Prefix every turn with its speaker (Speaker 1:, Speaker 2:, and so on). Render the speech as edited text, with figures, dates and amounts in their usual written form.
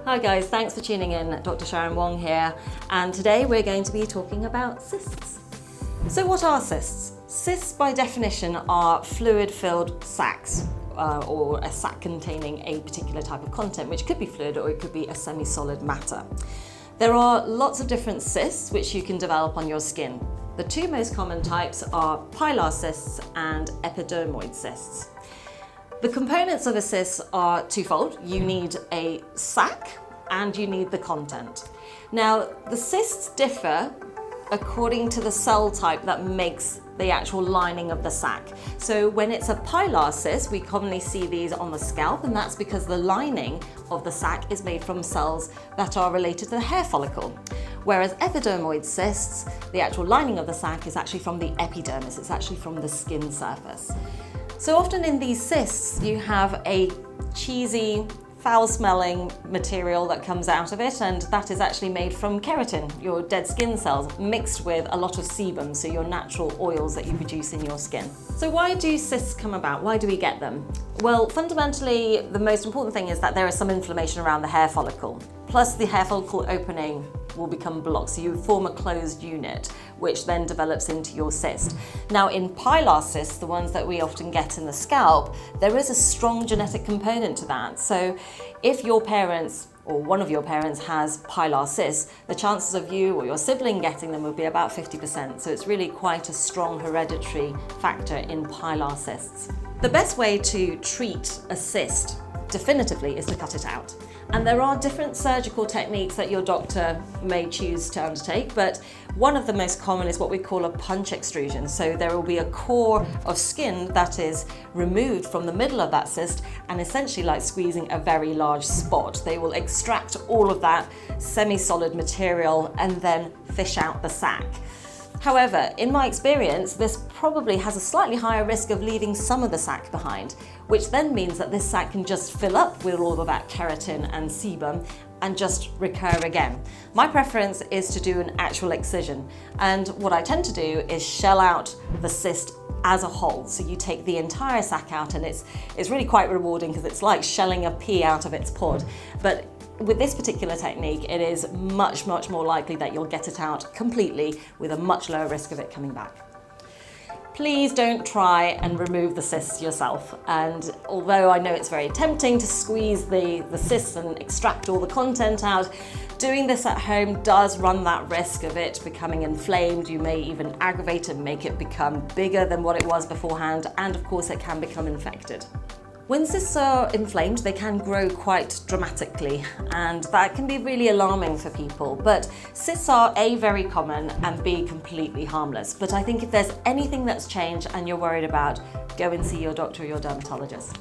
Speaker 1: Hi guys, thanks for tuning in. Dr. Sharon Wong here, and today we're going to be talking about cysts. So what are cysts? Cysts by definition are fluid-filled sacs, or a sac containing a particular type of content, which could be fluid or it could be a semi-solid matter. There are lots of different cysts which you can develop on your skin. The two most common types are pilar cysts and epidermoid cysts. The components of a cyst are twofold. You need a sac and you need the content. Now, the cysts differ according to the cell type that makes the actual lining of the sac. So when it's a pilar cyst, we commonly see these on the scalp, and that's because the lining of the sac is made from cells that are related to the hair follicle. Whereas epidermoid cysts, the actual lining of the sac is actually from the epidermis, it's actually from the skin surface. So often in these cysts, you have a cheesy, foul-smelling material that comes out of it, and that is actually made from keratin, your dead skin cells, mixed with a lot of sebum, so your natural oils that you produce in your skin. So why do cysts come about? Why do we get them? Well, fundamentally, the most important thing is that there is some inflammation around the hair follicle. Plus, the hair follicle opening will become blocked, so you form a closed unit, which then develops into your cyst. Now, in pilar cysts, the ones that we often get in the scalp, there is a strong genetic component to that. So if your parents or one of your parents has pilar cysts, the chances of you or your sibling getting them would be about 50%. So it's really quite a strong hereditary factor in pilar cysts. The best way to treat a cyst definitively is to cut it out. And there are different surgical techniques that your doctor may choose to undertake, but one of the most common is what we call a punch extrusion. So there will be a core of skin that is removed from the middle of that cyst, and essentially like squeezing a very large spot. They will extract all of that semi-solid material and then fish out the sac. However, in my experience, this probably has a slightly higher risk of leaving some of the sac behind, which then means that this sac can just fill up with all of that keratin and sebum and just recur again. My preference is to do an actual excision, and what I tend to do is shell out the cyst as a whole. So you take the entire sac out, and it's really quite rewarding because it's like shelling a pea out of its pod. But with this particular technique, it is much more likely that you'll get it out completely with a much lower risk of it coming back. Please don't try and remove the cysts yourself. And although I know it's very tempting to squeeze the cysts and extract all the content out, doing this at home does run that risk of it becoming inflamed. You may even aggravate and make it become bigger than what it was beforehand, and of course it can become infected. When cysts are inflamed, they can grow quite dramatically, and that can be really alarming for people. But cysts are A, very common, and B, completely harmless. But I think if there's anything that's changed and you're worried about, go and see your doctor or your dermatologist.